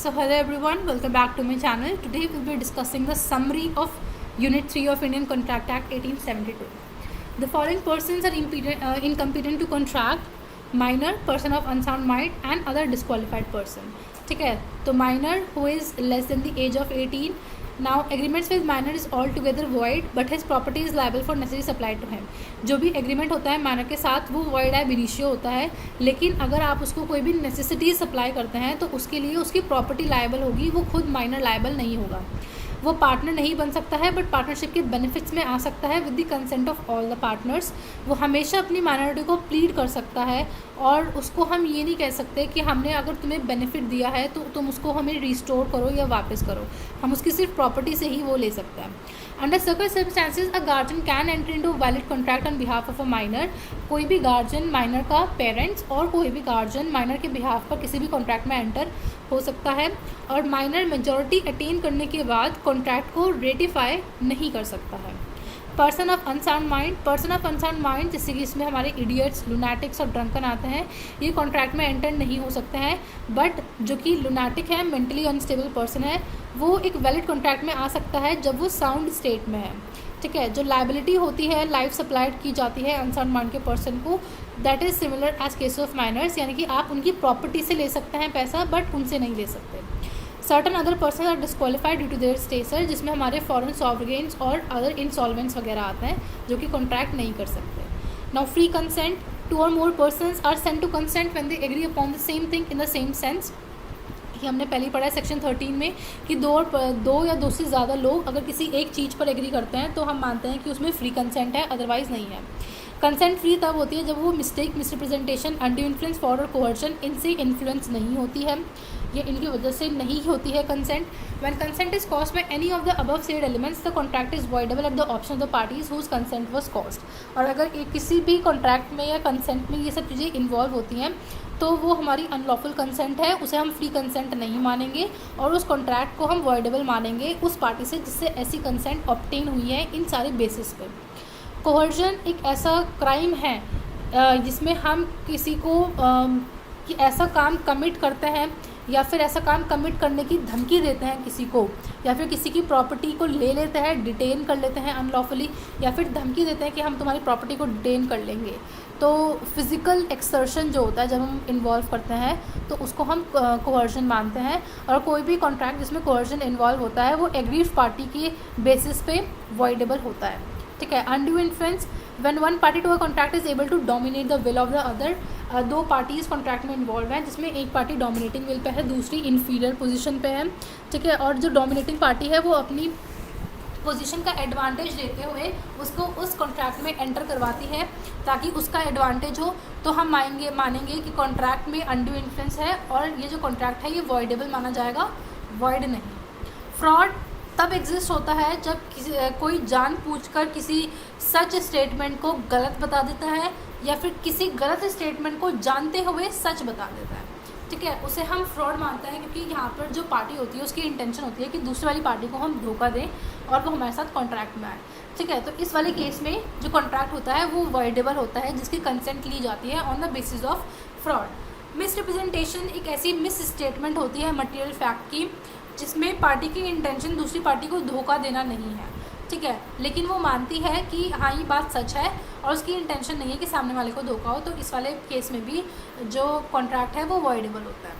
So hello everyone, welcome back to my channel. Today we'll be discussing the summary of Unit 3 of Indian Contract Act 1872. The following persons are incompetent to contract: minor, person of unsound mind and other disqualified person. ठीक है, तो minor who is less than the age of 18. Now agreements with minor is altogether void but his property is liable for necessary supply to him. जो भी agreement होता है minor के साथ वो void है, बिनिशियो होता है, लेकिन अगर आप उसको कोई भी नेसेसिटी सप्लाई करते हैं तो उसके लिए उसकी प्रॉपर्टी लायबल होगी, वो खुद माइनर लायबल नहीं होगा. वो पार्टनर नहीं बन सकता है बट पार्टनरशिप के बेनिफिट्स में आ सकता है with the consent of all the partners. वो हमेशा अपनी माइनॉरिटी को प्लीड कर सकता है और उसको हम ये नहीं कह सकते कि हमने अगर तुम्हें बेनिफिट दिया है तो तुम उसको हमें रिस्टोर करो या वापस करो. हम उसकी सिर्फ प्रॉपर्टी से ही वो ले सकते हैं. Under circumstances a guardian can enter into valid contract on behalf of a minor. कोई भी गार्जियन माइनर का पेरेंट्स और कोई भी गार्जियन माइनर के बिहाफ पर किसी भी कॉन्ट्रैक्ट में एंटर हो सकता है और माइनर मेजॉरिटी अटेन करने के बाद कॉन्ट्रैक्ट को रेटिफाई नहीं कर सकता है. पर्सन ऑफ अनसाउंड माइंड जैसे कि इसमें हमारे इडियट्स, लुनाटिक्स और ड्रंकन आते हैं, ये कॉन्ट्रैक्ट में एंटर नहीं हो सकते हैं. बट जो कि लुनाटिक है, मेंटली अनस्टेबल पर्सन है, वो एक वैलिड कॉन्ट्रैक्ट में आ सकता है जब वो साउंड स्टेट में है. ठीक है, जो लाइबिलिटी होती है लाइफ सप्लाइड की जाती है अनसाउंड माइंड के पर्सन को, that is similar as case of minors, यानी कि आप उनकी प्रॉपर्टी से ले सकते हैं पैसा बट उनसे नहीं ले सकते. Certain other person are disqualified due to their status, जिसमें हमारे फॉरेन सॉवरेन्स और अदर इंसॉल्वेंट्स वगैरह आते हैं जो कि कॉन्ट्रैक्ट नहीं कर सकते. Now free consent, two or more persons are sent to consent when they agree upon the same thing in the same sense. ये हमने पहले ही पढ़ा है सेक्शन 13 में कि दो या दो से ज़्यादा लोग अगर किसी एक चीज़ पर एग्री करते हैं तो हम मानते हैं कि उसमें फ्री कंसेंट है, अदरवाइज़ नहीं है. कंसेंट फ्री तब होती है जब वो mistake, misrepresentation, undue influence, for और कोहर्शन इनसे इन्फ्लुएंस नहीं होती है, ये इनकी वजह से नहीं होती है consent. When consent is caused by any of the above said elements the contract is voidable at the option of the parties whose consent was caused. और अगर किसी भी कॉन्ट्रैक्ट में या कंसेंट में ये सब चीज़ें इन्वॉल्व होती हैं तो वो हमारी अनलॉफुल कंसेंट है, उसे हम फ्री कंसेंट नहीं मानेंगे और उस कॉन्ट्रैक्ट को हम वॉइडेबल मानेंगे उस पार्टी से जिससे ऐसी कंसेंट ऑब्टेन हुई है इन सारे बेसिस पे. कोहर्जन एक ऐसा क्राइम है जिसमें हम किसी को कि ऐसा काम कमिट करते हैं या फिर ऐसा काम कमिट करने की धमकी देते हैं किसी को, या फिर किसी की प्रॉपर्टी को ले लेते हैं, डिटेन कर लेते हैं अनलॉफुली, या फिर धमकी देते हैं कि हम तुम्हारी प्रॉपर्टी को डिटेन कर लेंगे. तो फिज़िकल एक्सर्शन जो होता है जब हम इन्वॉल्व करते हैं तो उसको हम कोहर्जन मानते हैं. और कोई भी कॉन्ट्रैक्ट जिसमें कोहर्जन इन्वॉल्व होता है वो एग्रीव पार्टी के बेसिस पे वॉइडेबल होता है. ठीक है. Undue influence, when one party to a contract is able to dominate the will of the other. दो पार्टीज़ कॉन्ट्रैक्ट में इन्वॉल्व हैं जिसमें एक पार्टी डोमिनेटिंग विल पे है, दूसरी इन्फीरियर पोजीशन पे है. ठीक है. और जो डोमिनेटिंग पार्टी है वो अपनी पोजीशन का एडवांटेज लेते हुए उसको उस कॉन्ट्रैक्ट में एंटर करवाती है ताकि उसका एडवांटेज हो. तो हम मानेंगे कि कॉन्ट्रैक्ट में अनड्यू इन्फ्लुएंस है और ये जो कॉन्ट्रैक्ट है ये वॉइडेबल माना जाएगा, वॉइड नहीं. फ्रॉड तब एग्जिस्ट होता है जब कोई जानबूझकर किसी सच स्टेटमेंट को गलत बता देता है या फिर किसी गलत स्टेटमेंट को जानते हुए सच बता देता है. ठीक है, उसे हम फ्रॉड मानते हैं क्योंकि यहाँ पर जो पार्टी होती है उसकी इंटेंशन होती है कि दूसरी वाली पार्टी को हम धोखा दें और वो हमारे साथ कॉन्ट्रैक्ट में आए. ठीक है, तो इस वाले केस में जो कॉन्ट्रैक्ट होता है वो वॉइडेबल होता है जिसकी कंसेंट ली जाती है on the basis of fraud. Misrepresentation एक ऐसी मिस स्टेटमेंट होती है मटेरियल फैक्ट की जिसमें पार्टी की इंटेंशन दूसरी पार्टी को धोखा देना नहीं है. ठीक है, लेकिन वो मानती है कि हाँ ये बात सच है और उसकी इंटेंशन नहीं है कि सामने वाले को धोखा हो. तो इस वाले केस में भी जो कॉन्ट्रैक्ट है वो वॉइडेबल होता है.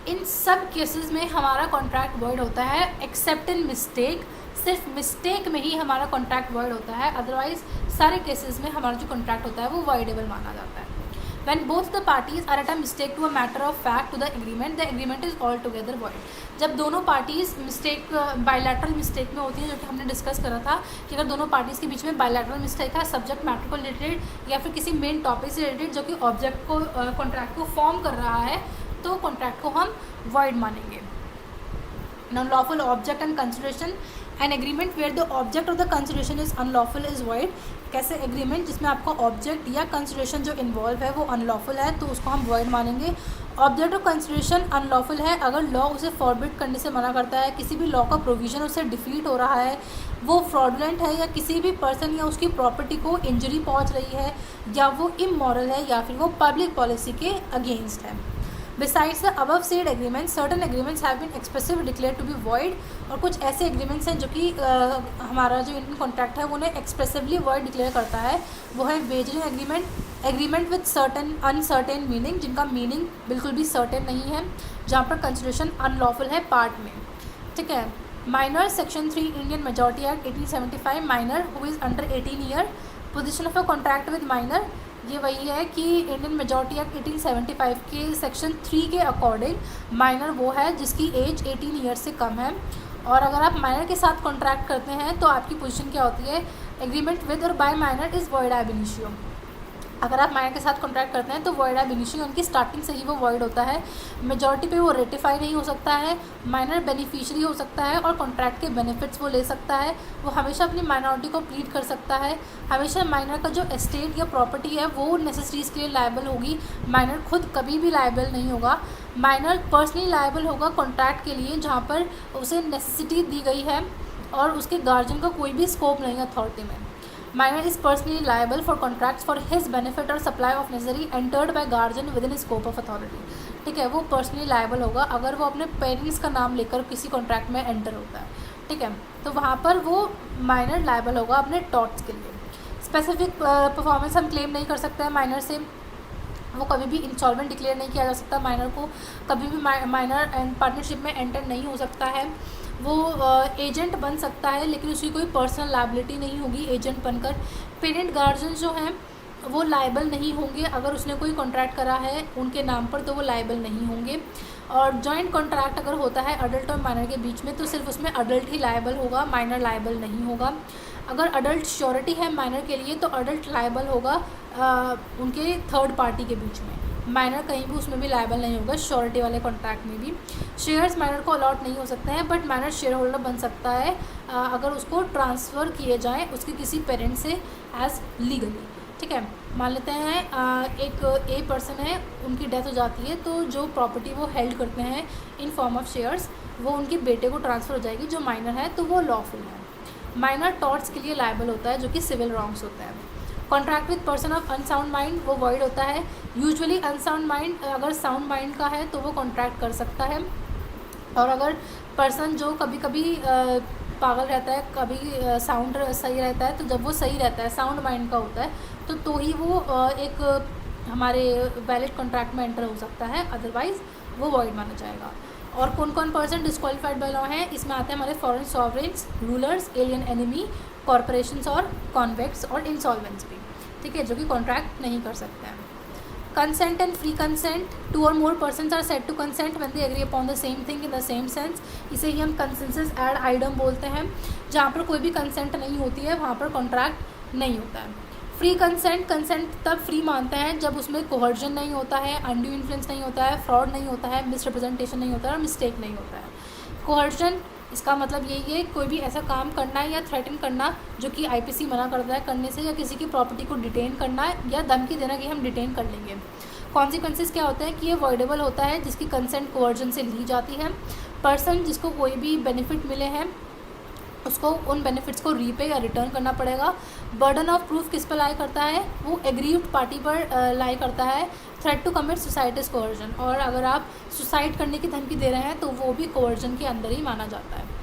इन सब केसेस में हमारा कॉन्ट्रैक्ट वॉइड होता है एक्सेप्ट इन मिस्टेक. सिर्फ मिस्टेक में ही हमारा कॉन्ट्रैक्ट वॉइड होता है, अदरवाइज सारे केसेस में हमारा जो कॉन्ट्रैक्ट होता है वो वॉइडेबल माना जाता है. When both the parties are at a mistake to a matter of fact to the agreement is altogether void. जब दोनों पार्टीज़ मिस्टेक, बायलैटरल मिस्टेक में होती है, जो कि हमने डिस्कस करा था कि अगर दोनों पार्टीज़ के बीच में बायलैटरल मिस्टेक है सब्जेक्ट मैटर को रिलेटेड या फिर किसी मेन टॉपिक से रिलेटेड जो कि ऑब्जेक्ट को कॉन्ट्रैक्ट को फॉर्म कर रहा है तो कॉन्ट्रैक्ट को हम void मानेंगे. Now lawful object and consideration, an agreement where the object of the consideration is unlawful is void. कैसे एग्रीमेंट जिसमें आपका ऑब्जेक्ट या कंसिडरेशन जो इन्वॉल्व है वो अनलॉफुल है तो उसको हम वॉइड मानेंगे. ऑब्जेक्ट ऑफ कंसिडरेशन अनलॉफुल है अगर लॉ उसे फॉरबिड करने से मना करता है, किसी भी लॉ का प्रोविज़न उसे डिफीट हो रहा है, वो फ्रॉडुलेंट है या किसी भी पर्सन या उसकी प्रॉपर्टी को इंजरी पहुंच रही है, या वो इमोरल है या फिर वो पब्लिक पॉलिसी के अगेंस्ट है. Besides the above said agreement certain agreements have been expressive declare to be void, और कुछ ऐसे एग्रीमेंट्स हैं जो कि हमारा जो इंडियन कॉन्ट्रैक्ट है वो उन्हें एक्सप्रेसिवली वॉइड डिक्लेयर करता है। वो है wagering agreement, agreement with certain uncertain meaning, जिनका मीनिंग बिल्कुल भी सर्टेन नहीं है, जहाँ पर कंसिडरेशन अनलॉफुल है पार्ट में, ठीक है। Minor section 3 Indian majority act 1875, minor who is under 18 year, position of a contract with minor, ये वही है कि इंडियन मेजॉरिटी एक्ट 1875 के सेक्शन 3 के अकॉर्डिंग माइनर वो है जिसकी एज 18 ईयर से कम है। और अगर आप माइनर के साथ कॉन्ट्रैक्ट करते हैं तो आपकी पोजीशन क्या होती है, एग्रीमेंट विद और by minor is void ab initio। अगर आप माइनर के साथ कॉन्ट्रैक्ट करते हैं तो वॉइड ab initio, उनकी स्टार्टिंग से ही वो वॉइड होता है। मेजॉरिटी पे वो रेटिफाई नहीं हो सकता है, माइनर बेनिफिशियरी हो सकता है और कॉन्ट्रैक्ट के बेनिफिट्स वो ले सकता है। वो हमेशा अपनी माइनॉरिटी को प्लीड कर सकता है। हमेशा माइनर का जो एस्टेट या प्रॉपर्टी है वो नेसेसरीज़ के लिए लायबल होगी, माइनर खुद कभी भी लायबल नहीं होगा। माइनर पर्सनली लायबल होगा कॉन्ट्रैक्ट के लिए जहाँ पर उसे नेसेसिटी दी गई है और उसके गार्जियन का कोई भी स्कोप नहीं है अथॉरिटी में। Minor is personally liable for contracts for his benefit or supply of necessary entered by guardian within his scope of authority। ठीक है, वो पर्सनली लायबल होगा अगर वो अपने पेरेंट्स का नाम लेकर किसी कॉन्ट्रैक्ट में एंटर होता है, ठीक है, तो वहाँ पर वो माइनर लायबल होगा अपने टॉर्ट्स के लिए। स्पेसिफिक परफॉर्मेंस हम क्लेम नहीं कर सकते हैं माइनर से, वो कभी भी इंसॉल्वेंट डिक्लेयर नहीं किया जा सकता माइनर को, कभी भी माइनर एंड पार्टनरशिप में एंटर नहीं हो सकता है। वो एजेंट बन सकता है लेकिन उसकी कोई पर्सनल लायबिलिटी नहीं होगी एजेंट बनकर। पेरेंट गार्जियन जो हैं वो लायबल नहीं होंगे, अगर उसने कोई कॉन्ट्रैक्ट करा है उनके नाम पर तो वो लायबल नहीं होंगे। और जॉइंट कॉन्ट्रैक्ट अगर होता है अडल्ट और माइनर के बीच में तो सिर्फ उसमें अडल्ट ही लायबल होगा, माइनर लायबल नहीं होगा। अगर अडल्ट श्योरिटी है माइनर के लिए तो अडल्ट लायबल होगा उनके थर्ड पार्टी के बीच में, माइनर कहीं भी उसमें भी लायबल नहीं होगा श्योरिटी वाले कॉन्ट्रैक्ट में भी। शेयर्स माइनर को अलॉट नहीं हो सकते हैं बट माइनर शेयर होल्डर बन सकता है अगर उसको ट्रांसफ़र किए जाएँ उसके किसी पेरेंट से एज लीगली, ठीक है। मान लेते हैं एक ए पर्सन है, उनकी डेथ हो जाती है तो जो प्रॉपर्टी वो हेल्ड करते हैं इन फॉर्म ऑफ शेयर्स वो उनके बेटे को ट्रांसफ़र हो जाएगी जो माइनर है, तो वो लॉफुल है। माइनर टॉर्ट्स के लिए लायबल होता है जो कि सिविल रॉन्ग्स होता है। Contract with person of unsound mind वो वॉइड होता है। यूजुअली अनसाउंड माइंड अगर साउंड माइंड का है तो वो कॉन्ट्रैक्ट कर सकता है, और अगर पर्सन जो कभी कभी पागल रहता है, कभी साउंड सही रहता है, तो जब वो सही रहता है साउंड माइंड का होता है तो ही वो एक हमारे वैलिड कॉन्ट्रैक्ट में एंटर हो सकता है, अदरवाइज़ वो वॉइड माना जाएगा। और कौन कौन पर्सन डिस्क्वालीफाइड बाय लॉ हैं, इसमें आते हैं हमारे foreign sovereigns, rulers, alien enemy, corporations और कॉन्वेक्ट्स और इंसॉल्वेंट्स भी, ठीक है, जो कि कॉन्ट्रैक्ट नहीं कर सकते हैं। Consent and free consent, 2 or more persons are said to consent when they agree upon the same thing in the same sense, इसे ही हम कंसेंसस एड आइडम बोलते हैं। जहाँ पर कोई भी कंसेंट नहीं होती है वहाँ पर कॉन्ट्रैक्ट नहीं होता है। फ्री कंसेंट, कंसेंट तब फ्री मानते हैं जब उसमें कोहर्जन नहीं होता है, अनड्यू इन्फ्लुएंस नहीं होता है, फ्रॉड नहीं होता है, मिसरिप्रेजेंटेशन नहीं होता है और मिस्टेक नहीं होता है। कोहर्जन इसका मतलब यही है कोई भी ऐसा काम करना है या थ्रेटन करना जो कि आईपीसी मना करता है करने से, या किसी की प्रॉपर्टी को डिटेन करना है या धमकी देना कि हम डिटेन कर लेंगे। कॉन्सिक्वेंसेस क्या होते हैं कि ये वॉइडेबल होता है जिसकी कंसेंट कोहर्जन से ली जाती है। पर्सन जिसको कोई भी बेनिफिट मिले हैं उसको उन बेनिफिट्स को रीपे या रिटर्न करना पड़ेगा। बर्डन ऑफ प्रूफ किस पर लाई करता है, वो एग्रीव्ड पार्टी पर लाई करता है। Threat to commit suicide is coercion, और अगर आप सुसाइड करने की धमकी दे रहे हैं तो वो भी कोवर्जन के अंदर ही माना जाता है।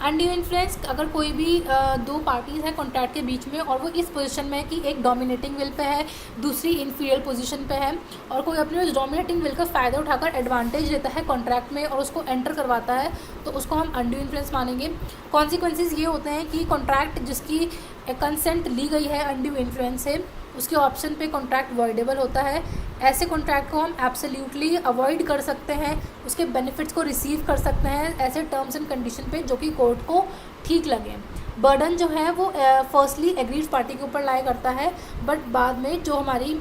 अनड्यू इन्फ्लुएंस, अगर कोई भी दो पार्टीज़ हैं कॉन्ट्रैक्ट के बीच में और वो इस पोजीशन में है कि एक डोमिनेटिंग विल पे है, दूसरी इन्फीरियर पोजीशन पे है, और कोई अपने उस डोमिनेटिंग विल का फ़ायदा उठाकर एडवांटेज लेता है कॉन्ट्रैक्ट में और उसको एंटर करवाता है, तो उसको हम अनड्यू इन्फ्लुएंस मानेंगे। कॉन्सिक्वेंसेस ये होते हैं कि कॉन्ट्रैक्ट जिसकी कंसेंट ली गई है अनड्यू इन्फ्लुएंस से, उसके ऑप्शन पे कॉन्ट्रैक्ट वॉइडेबल होता है। ऐसे कॉन्ट्रैक्ट को हम एब्सोल्युटली अवॉइड कर सकते हैं, उसके बेनिफिट्स को रिसीव कर सकते हैं ऐसे टर्म्स एंड कंडीशन पे जो कि कोर्ट को ठीक लगे। बर्डन जो है वो फर्स्टली एग्रीड पार्टी के ऊपर लाई करता है, बट बाद में जो हमारी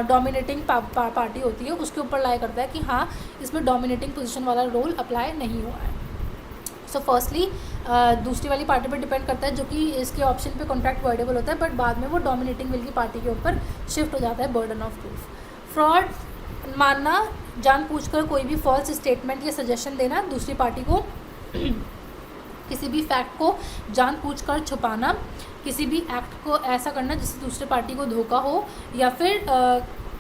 डोमिनेटिंग पार्टी होती है उसके ऊपर लाई करता है कि हाँ इसमें डोमिनेटिंग पोजीशन वाला रोल अप्लाई नहीं हुआ है। सो फर्स्टली दूसरी वाली पार्टी पर डिपेंड करता है जो कि इसके ऑप्शन पे कॉन्ट्रैक्ट वॉइडेबल होता है, बट बाद में वो डोमिनेटिंग विल की पार्टी के ऊपर शिफ्ट हो जाता है बर्डन ऑफ प्रूफ। फ्रॉड मानना, जानबूझकर कोई भी फॉल्स स्टेटमेंट या सजेशन देना दूसरी पार्टी को, किसी भी फैक्ट को जानबूझकर छुपाना, किसी भी एक्ट को ऐसा करना जिससे दूसरी पार्टी को धोखा हो, या फिर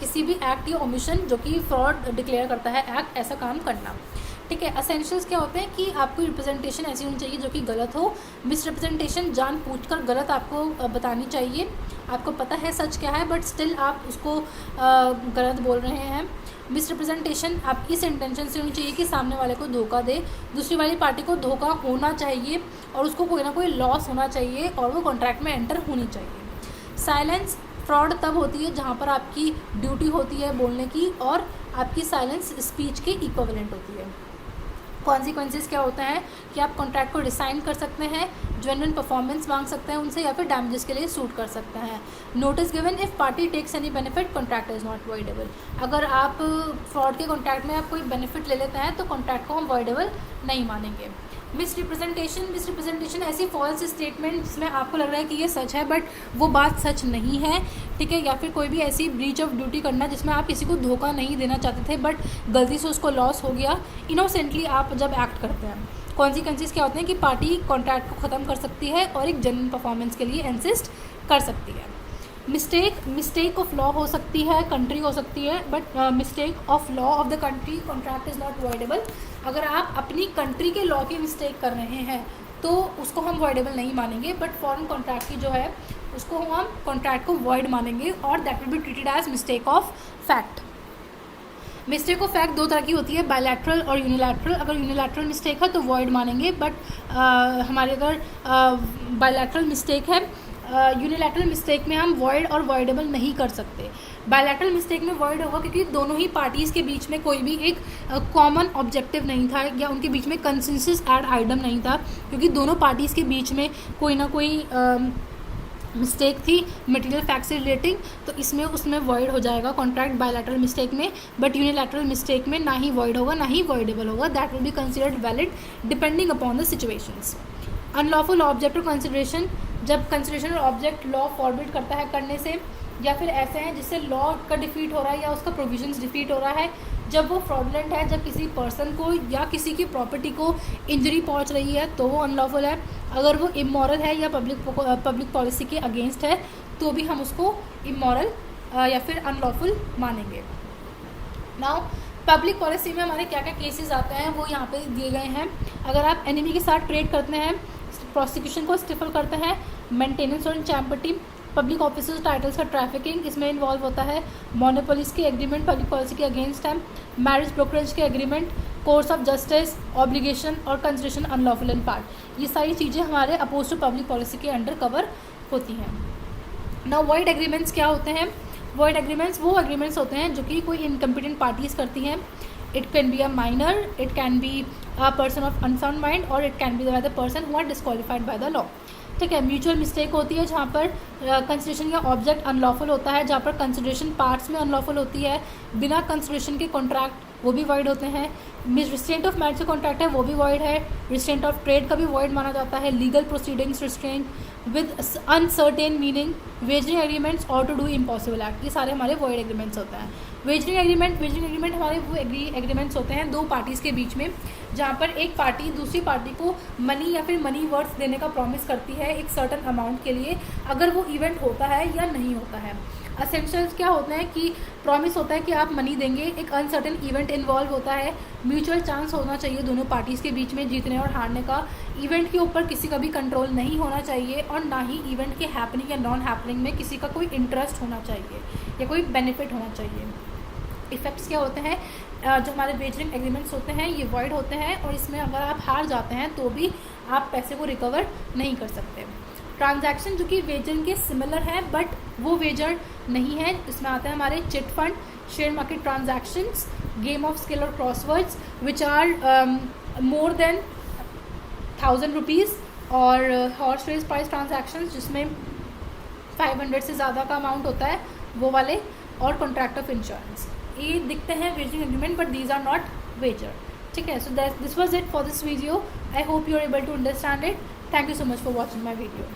किसी भी एक्ट या ओमिशन जो कि फ्रॉड डिक्लेयर करता है एक्ट, ऐसा काम करना। ठीक है। असेंशियल्स क्या होते हैं कि आपको रिप्रेजेंटेशन ऐसी होनी चाहिए जो कि गलत हो। मिस रिप्रेजेंटेशन जानबूझकर गलत आपको बतानी चाहिए, आपको पता है सच क्या है बट स्टिल आप उसको गलत बोल रहे हैं। मिस रिप्रेजेंटेशन आप इस इंटेंशन से होनी चाहिए कि सामने वाले को धोखा दे, दूसरी वाली पार्टी को धोखा होना चाहिए और उसको कोई ना कोई लॉस होना चाहिए और वो कॉन्ट्रैक्ट में एंटर होनी चाहिए। साइलेंस फ्रॉड तब होती है जहाँ पर आपकी ड्यूटी होती है बोलने की और आपकी साइलेंस स्पीच के इक्विवेलेंट होती है। कॉन्सिक्वेंसेस क्या होता है कि आप कॉन्ट्रैक्ट को रिसाइन कर सकते हैं, जेन्युइन परफॉर्मेंस मांग सकते हैं उनसे या फिर डैमेजेस के लिए सूट कर सकते हैं। Notice given if party takes any benefit contract is not voidable. अगर आप फ्रॉड के कॉन्ट्रैक्ट में आप कोई बेनिफिट ले लेते हैं तो कॉन्ट्रैक्ट को हम वॉइडेबल नहीं मानेंगे। मिस रिप्रेजेंटेशन ऐसी फॉल्स स्टेटमेंट जिसमें आपको लग रहा है कि ये सच है बट वो बात सच नहीं है। ठीक है। या फिर कोई भी ऐसी ब्रीच ऑफ ड्यूटी करना जिसमें आप किसी को धोखा नहीं देना चाहते थे बट गलती से उसको लॉस हो गया, इनोसेंटली आप जब एक्ट करते हैं। कॉन्सिक्वेंसेस क्या होते हैं कि पार्टी कॉन्ट्रैक्ट को ख़त्म कर सकती है और एक जेन्युइन परफॉर्मेंस के लिए इंसिस्ट कर सकती है। मिस्टेक ऑफ लॉ हो सकती है, कंट्री हो सकती है, but mistake of law of the country contract is not voidable. अगर आप अपनी कंट्री के लॉ की मिस्टेक कर रहे हैं तो उसको हम वॉइडेबल नहीं मानेंगे, बट फॉरेन कॉन्ट्रैक्ट की जो है उसको हम कॉन्ट्रैक्ट को वॉइड मानेंगे और that will be treated as mistake of fact. Mistake of fact दो तरह की होती है, बायलैटरल और यूनिलैटरल। अगर यूनिलैटरल मिस्टेक है तो वॉइड मानेंगे, बट हमारे अगर बायलैटरल मिस्टेक है, यूनिलैटरल मिस्टेक में हम वॉइड और वॉइडेबल नहीं कर सकते। बायलैटरल मिस्टेक में वॉइड होगा क्योंकि दोनों ही पार्टीज़ के बीच में कोई भी एक कॉमन ऑब्जेक्टिव नहीं था या उनके बीच में कंसेंसस एड आइटम नहीं था, क्योंकि दोनों पार्टीज़ के बीच में कोई ना कोई मिस्टेक थी मटेरियल फैक्ट से रिलेटिंग, तो इसमें उसमें वॉइड हो जाएगा कॉन्ट्रैक्ट बायलैटरल मिस्टेक में। बट यूनिलैटरल मिस्टेक में ना ही वॉइड होगा ना ही वॉइडेबल होगा, that will be considered valid depending upon the situations. Unlawful object और कंसिडरेशन, जब कंसिडरेशन और ऑब्जेक्ट लॉ फॉरबिड करता है करने से, या फिर ऐसे हैं जिससे लॉ का डिफीट हो रहा है या उसका प्रोविजंस डिफीट हो रहा है, जब वो फ्रॉडलेंट है, जब किसी पर्सन को या किसी की प्रॉपर्टी को इंजरी पहुंच रही है तो वो अनलॉफुल है। अगर वो इमोरल है या पब्लिक पॉलिसी के अगेंस्ट है तो भी हम उसको इमोरल या फिर अनलॉफुल मानेंगे। नाउ पब्लिक पॉलिसी में हमारे क्या क्या केसेस आते हैं वो यहाँ पे दिए गए हैं। अगर आप एनिमी के साथ ट्रेड करते हैं, प्रोसिक्यूशन को स्टिफल करते हैं, मेंटेनेंस और चैम्पर्टी, पब्लिक ऑफिसर्स टाइटल्स का ट्रैफिकिंग इसमें इन्वॉल्व होता है, मोनोपोलीज के एग्रीमेंट पब्लिक पॉलिसी के अगेंस्ट है, मैरिज ब्रोकरेज के agreement, course of justice, obligation और कंसिडरेशन अनलॉफुल इन पार्ट, ये सारी चीज़ें हमारे अपोज टू पब्लिक पॉलिसी के अंडर कवर होती हैं। नाउ वॉइड एग्रीमेंट्स क्या होते हैं? वॉइड एग्रीमेंट्स वो एग्रीमेंट्स होते हैं जो कि कोई इनकम्पिटेंट पार्टीज़ करती हैं। It can be a minor, it can be a person of unsound mind or it can be the person who are disqualified by the law. ठीक है। म्यूचुअल मिस्टेक होती है जहाँ पर कंसिडरेशन का ऑब्जेक्ट अनलॉफुल होता है, जहाँ पर कंसिडरेशन पार्ट्स में अनलॉफुल होती है, बिना कंसिडरेशन के कॉन्ट्रैक्ट वो भी वॉइड होते हैं। रिस्ट्रेंट ऑफ मैरिज कॉन्ट्रैक्ट है वो भी वॉइड है, रिस्ट्रेंट ऑफ ट्रेड का भी वॉइड माना जाता है, legal proceedings restraint with uncertain meaning, wagering agreements और टू डू इम्पॉसिबल एक्ट, ये सारे हमारे वॉइड एग्रीमेंट्स होते हैं। वेजरिंग एग्रीमेंट हमारे वो एग्रीमेंट्स होते हैं दो पार्टीज़ के बीच में, जहाँ पर एक पार्टी दूसरी पार्टी को मनी या फिर मनी वर्थ देने का प्रॉमिस करती है एक सर्टन अमाउंट के लिए, अगर वो इवेंट होता है या नहीं होता है। असेंशियल्स क्या होता है कि प्रॉमिस होता है कि आप मनी देंगे, एक अनसर्टेन इवेंट इन्वॉल्व होता है, म्यूचुअल चांस होना चाहिए दोनों पार्टीज़ के बीच में जीतने और हारने का, इवेंट के ऊपर किसी का भी कंट्रोल नहीं होना चाहिए और ना ही इवेंट के हैपनिंग या नॉन हैपनिंग में किसी का कोई इंटरेस्ट होना चाहिए या कोई बेनिफिट होना चाहिए। इफेक्ट्स क्या होते हैं? जो हमारे वेजरिंग एग्रीमेंट्स होते हैं ये वॉइड होते हैं और इसमें अगर आप हार जाते हैं तो भी आप पैसे को रिकवर नहीं कर सकते। ट्रांजैक्शन जो कि वेजर के सिमिलर है बट वो वेजर नहीं है, इसमें आता है हमारे chit fund, share market transactions, game of skill और crosswords which are more than 1000 rupees, और हॉर्स रेस प्राइस ट्रांजैक्शंस जिसमें 500 से ज़्यादा का अमाउंट होता है वो वाले, और कॉन्ट्रैक्ट ऑफ इंश्योरेंस। ये दिखते हैं wagering agreement but these are not wager. ठीक है। So this was it for this video. I hope you are able to understand it. Thank you so much for watching my video.